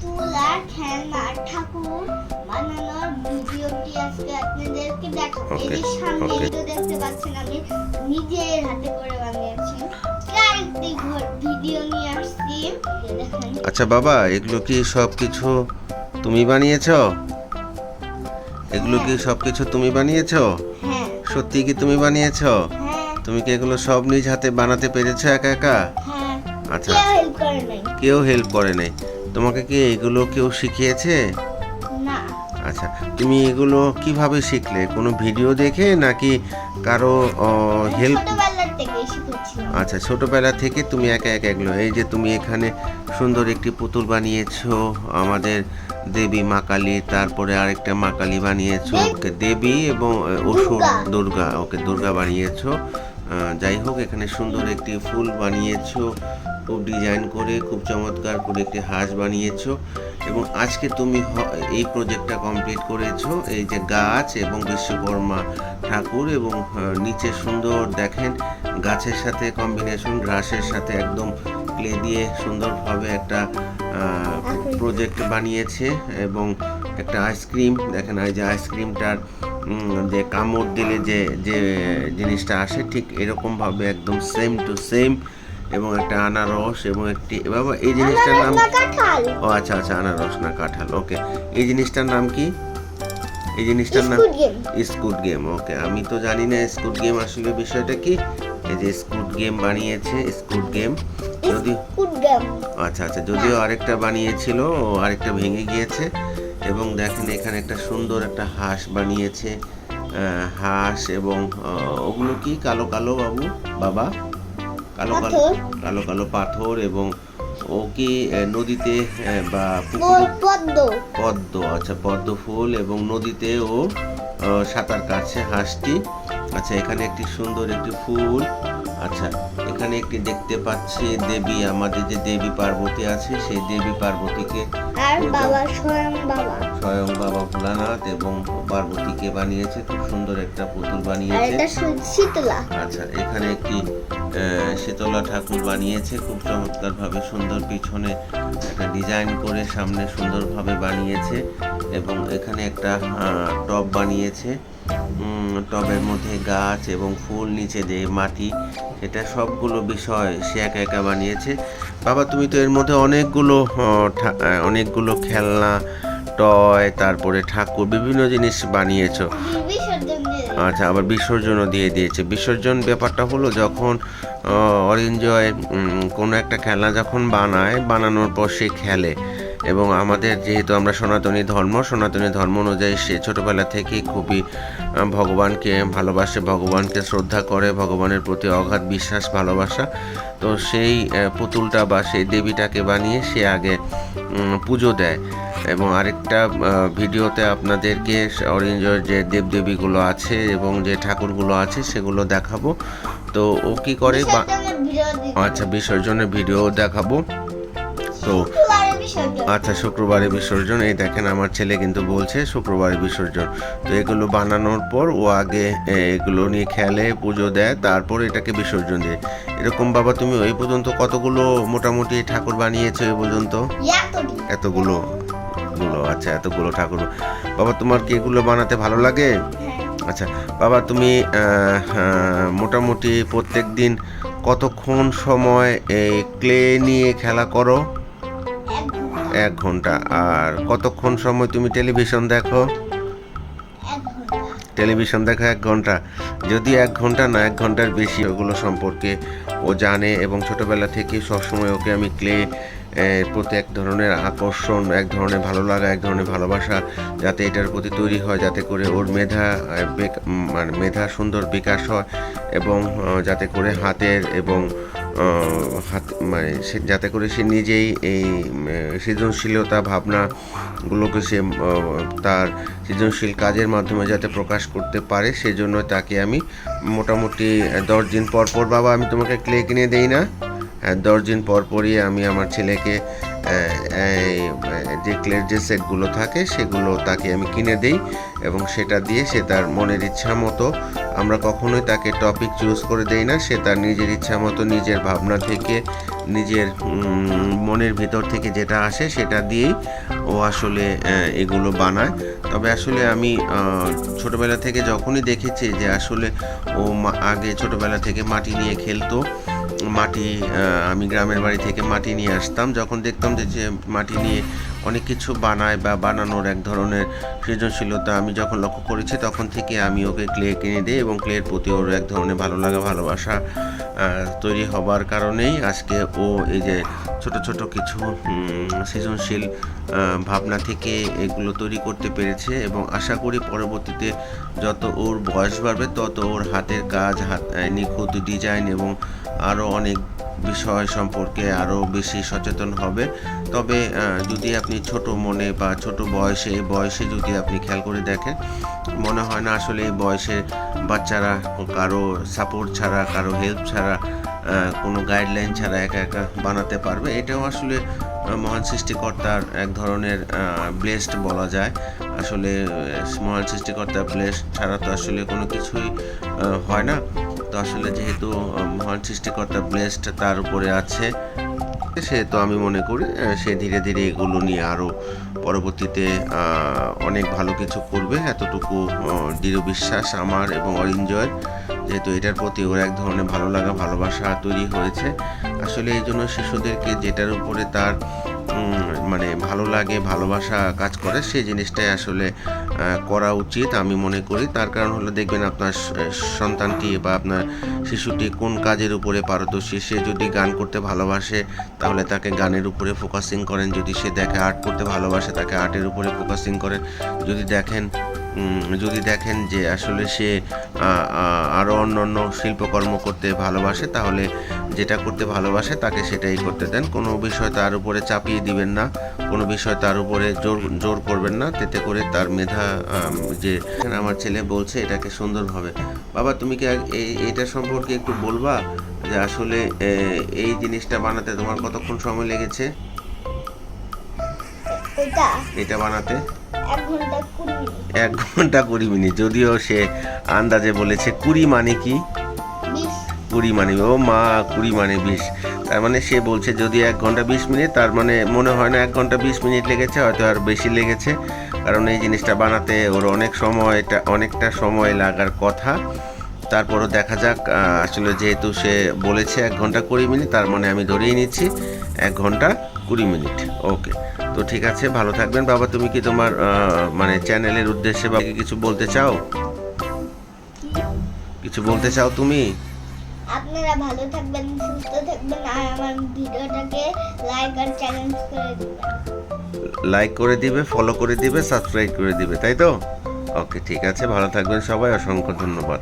পুতুল আর খেলনা ঠাকুর বানানোর ভিডিওটি আজকে আপনাদেরকে দেখাবো। এই যে সামনে ভিডিও দেখতে পাচ্ছেন, আমি নিজের হাতে করে বানিয়েছি। আরেকটি ভিডিও নিয়ে আসছি, দেখেন। আচ্ছা বাবা, এগুলো কি সবকিছু তুমি বানিয়েছো? এগুলো কি সবকিছু তুমি বানিয়েছো? হ্যাঁ। সত্যি কি তুমি বানিয়েছো? হ্যাঁ। তুমি কি এগুলো সব নিজ হাতে বানাতে পেরেছো একা একা? হ্যাঁ। আচ্ছা, কেউ হেল্প করে নাই। কেউ হেল্প করে নাই। তোমাকে কি এগুলো কেউ শিখিয়েছে? না। আচ্ছা, তুমি এগুলো কিভাবে শিখলে? কোনো ভিডিও দেখে নাকি কারো হেল্প? ছোটবেলার থেকেই শিখেছি। আচ্ছা, ছোটবেলা থেকে তুমি একা একা এগুলো, এই যে তুমি এখানে সুন্দর একটি পুতুল বানিয়েছো আমাদের দেবী মা কালী, তারপরে আরেকটা মা কালী বানিয়েছো, ওকে দেবী এবং অসুর দুর্গা, ওকে দুর্গা বানিয়েছো। যাই হোক, এখানে সুন্দর একটি ফুল বানিয়েছো, খুব ডিজাইন করে, খুব চমৎকার করে একটি হাঁস বানিয়েছো। এবং আজকে তুমি এই প্রজেক্টটা কমপ্লিট করেছো, এই যে গাছ এবং বিশ্বকর্মা ঠাকুর, এবং নিচে সুন্দর দেখেন গাছের সাথে কম্বিনেশন, ঘাসের সাথে একদম ক্লে দিয়ে সুন্দরভাবে একটা প্রজেক্ট বানিয়েছে। এবং একটা আইসক্রিম দেখেন, এই যে আইসক্রিমটার যে কামড় দিলে যে যে জিনিসটা আসে, ঠিক এরকমভাবে একদম সেম টু সেম। এবং একটা আনারস এবং একটি, বাবা এই জিনিসটার নাম, ও আচ্ছা আচ্ছা, আনারস না কাঁঠাল, ওকে। এই জিনিসটার নাম কি? এই জিনিসটার নাম স্কুড গেম। ওকে, আমি তো জানি না স্কুড গেম আসলে বিষয়টা কি। এই যে স্কুড গেম বানিয়েছে, স্কুড গেম। যদি আচ্ছা আচ্ছা, যদিও আরেকটা বানিয়েছিল, ও আরেকটা ভেঙে গিয়েছে। এবং দেখেন এখানে একটা সুন্দর একটা হাঁস বানিয়েছে, হাঁস। এবং ওগুলো কি কালো কালো বাবা, কালো কালো কালো কালো পাথর। এবং ও কি নদীতে বা পদ্ম, আচ্ছা পদ্ম ফুল, এবং নদীতে ও সাঁতার কাটছে হাঁসটি। আচ্ছা, এখানে একটি সুন্দর একটি ফুল। আচ্ছা, এখানে একটি দেখতে পাচ্ছি দেবী, আমাদের যে দেবী পার্বতী আছে, সেই দেবী পার্বতীকে স্বয়ং বাবা ভোলানাথ এবং পার্বতীকে বানিয়েছে, খুব সুন্দর একটা পুতুল বানিয়েছে। আচ্ছা, এখানে একটি শীতলা ঠাকুর বানিয়েছে, খুব চমৎকার ভাবে, সুন্দর পিছনে একটা ডিজাইন করে সামনে সুন্দরভাবে বানিয়েছে। এবং এখানে একটা টব বানিয়েছে, টবের মধ্যে গাছ এবং ফুল, নিচে যে মাটি, সেটা সবগুলো বিষয় সে একা একা বানিয়েছে। বাবা, তুমি তো এর মধ্যে অনেকগুলো খেলনা, টয়, তারপরে ঠাকুর, বিভিন্ন জিনিস বানিয়েছো। আচ্ছা, আবার বিসর্জনও দিয়ে দিয়েছে। বিসর্জন ব্যাপারটা হলো, যখন অরিঞ্জয় কোনো একটা খেলনা যখন বানানোর পর সে খেলে, এবং আমাদের যেহেতু আমরা সনাতনী ধর্ম অনুযায়ী সে ছোটোবেলা থেকেই খুবই ভগবানকে ভালোবাসে, ভগবানকে শ্রদ্ধা করে, ভগবানের প্রতি অগাধ বিশ্বাস, ভালোবাসা। তো সেই পুতুলটা বা সেই দেবীটাকে বানিয়ে সে আগে পুজো দেয়। এবং আরেকটা ভিডিওতে আপনাদেরকে অরিঞ্জয়ের যে দেবদেবীগুলো আছে এবং যে ঠাকুরগুলো আছে সেগুলো দেখাবো। তো ও কি করে, আচ্ছা বিসর্জনের ভিডিও দেখাবো। তো আচ্ছা, শুক্রবারে বিসর্জন। এই দেখেন আমার ছেলে কিন্তু বলছে শুক্রবারে বিসর্জন। তো এগুলো বানানোর পর ও আগে এগুলো নিয়ে খেলে, পুজো দেয়, তারপর এটাকে বিসর্জন দেয়। এরকম বাবা, তুমি ওই পর্যন্ত কতগুলো মোটামুটি ঠাকুর বানিয়েছো এই পর্যন্ত? এতগুলো। আচ্ছা, এতগুলো ঠাকুর। বাবা, তোমার কি এগুলো বানাতে ভালো লাগে? আচ্ছা বাবা, তুমি মোটামুটি প্রত্যেক দিন কতক্ষণ সময় এই ক্লে নিয়ে খেলা করো? 1 ঘন্টা। আর কতক্ষণ সময় তুমি টেলিভিশন দেখো? টেলিভিশন দেখা 1 ঘন্টা। যদি 1 ঘন্টা না, 1 ঘন্টার বেশি, ওগুলো সম্পর্কে ও জানে। এবং ছোটবেলা থেকে সবসময় ওকে আমি ক্লে প্রতি এক ধরনের আকর্ষণ, এক ধরনের ভালো লাগা, এক ধরনের ভালোবাসা যাতে এটার প্রতি তৈরি হয়, যাতে করে ওর মেধা সুন্দর বিকাশ হয়, এবং যাতে করে হাতের এবং যাতে করে সে নিজেই এই সৃজনশীলতা ভাবনাগুলোকে সে তার সৃজনশীল কাজের মাধ্যমে যাতে প্রকাশ করতে পারে, সেজন্য তাকে আমি মোটামুটি 10 দিন পর পর, বাবা আমি তোমাকে ক্লে কিনে দেই না? 10 দিন পর পরই আমি আমার ছেলেকে যে ক্লের যে সেটগুলো থাকে সেগুলো তাকে আমি কিনে দেই এবং সেটা দিয়ে সে তার মনের ইচ্ছা মতো, আমরা কখনোই তাকে টপিক চুজ করে দেই না, সে তার নিজের ইচ্ছা মতো নিজের ভাবনা থেকে নিজের মনের ভিতর থেকে যেটা আসে সেটা দিয়েই ও আসলে এগুলো বানায়। তবে আসলে আমি ছোটোবেলা থেকে যখনই দেখেছি যে আসলে ও আগে ছোটোবেলা থেকে মাটি নিয়ে খেলতো, মাটি আমি গ্রামের বাড়ি থেকে মাটি নিয়ে আসতাম, যখন দেখতাম যে মাটি নিয়ে অনেক কিছু বানায় বা বানানোর এক ধরনের সৃজনশীলতা আমি যখন লক্ষ্য করেছি, তখন থেকে আমি ওকে ক্লে কিনে দিই এবং ক্লের প্রতি ওর এক ধরনের ভালো লাগা ভালোবাসা তৈরি হবার কারণেই আজকে ও এই যে ছোট ছোট কিছু সৃজনশীল ভাবনা থেকে এগুলো তৈরি করতে পেরেছে এবং আশা করি পরবর্তীতে যত ওর বয়স বাড়বে তত ওর হাতের কাজ, নিখুঁত ডিজাইন এবং আরও অনেক বিষয় সম্পর্কে আরও বেশি সচেতন হবে। তবে যদি আপনি ছোট মনে বা ছোট বয়সে যদি আপনি খেয়াল করে দেখেন, মনে হয় না আসলে এই বয়সে বাচ্চারা কারো সাপোর্ট ছাড়া, কারো হেল্প ছাড়া, কোনো গাইডলাইন ছাড়া একা একা বানাতে পারবে। এটাও আসলে মহান সৃষ্টিকর্তার এক ধরনের ব্লেসড বলা যায়। আসলে মহান সৃষ্টিকর্তার ব্লেসড ছাড়া তো আসলে কোনো কিছুই হয় না। তো আসলে যেহেতু মহান সৃষ্টিকর্তার ব্লেসড তার উপরে আছে, সেহেতু আমি মনে করি সে ধীরে ধীরে এগুলো নিয়ে আরও পরবর্তীতে অনেক ভালো কিছু করবে, এতটুকু দৃঢ় বিশ্বাস আমার এবং অরিঞ্জয়ের, যেহেতু এটার প্রতি ওর এক ধরনের ভালো লাগা ভালোবাসা তৈরি হয়েছে। আসলে এই জন্য শিশুদেরকে যেটার উপরে তার মানে ভালো লাগে, ভালোবাসা কাজ করে, সেই জিনিসটাই আসলে করা উচিত আমি মনে করি। তার কারণ হলো দেখবেন আপনার সন্তানটি বা আপনার শিশুটি কোন কাজের উপরে পারদর্শী। সে যদি গান করতে ভালোবাসে তাহলে তাকে গানের উপরে ফোকাসিং করেন, যদি সে দেখে আর্ট করতে ভালোবাসে তাকে আর্টের উপরে ফোকাসিং করেন, যদি দেখেন যে আসলে সে আরও অন্য শিল্পকর্ম করতে ভালোবাসে তাহলে যেটা করতে ভালোবাসে তাকে সেটাই করতে দেন। কোনো বিষয় তার উপরে চাপিয়ে দিবেন না, কোনো বিষয় তার উপরে জোর করবেন না, তেতে করে তার মেধা যে আমার ছেলে বলছে এটাকে সুন্দরভাবে। বাবা তুমি কি এটা সম্পর্কে একটু বলবা যে আসলে এই জিনিসটা বানাতে তোমার কতক্ষণ সময় লেগেছে? এটা বানাতে 1 ঘন্টা 20 মিনিট। যদিও সে আন্দাজে বলেছে 20 মানে কি, 20 মানে ও মা 20 মানে 20, তার মানে সে বলছে যদি 1 ঘন্টা 20 মিনিট, তার মানে মনে হয় না 1 ঘন্টা 20 মিনিট লেগেছে, হয়তো আর বেশি লেগেছে, কারণ এই জিনিসটা বানাতে ওর অনেকটা সময় লাগার কথা। তারপরও দেখা যাক, আসলে যেহেতু সে বলেছে 1 ঘন্টা 20 মিনিট, তার মানে আমি ধরেই নিচ্ছি 1 ঘন্টা 20 মিনিট। ওকে, তো ঠিক আছে, ভালো থাকবেন। বাবা তুমি কি তোমার মানে চ্যানেলের উদ্দেশ্যে বা কিছু বলতে চাও? কিছু বলতে চাও তুমি? আপনারা ভালো থাকবেন, সুস্থ থাকবেন, আর আমার ভিডিওটাকে লাইক আর চ্যালেঞ্জ করে দিবেন। লাইক করে দিবে, ফলো করে দিবে, সাবস্ক্রাইব করে দিবে, তাই তো? ওকে, ঠিক আছে, ভালো থাকবেন সবাই, অসংখ্য ধন্যবাদ।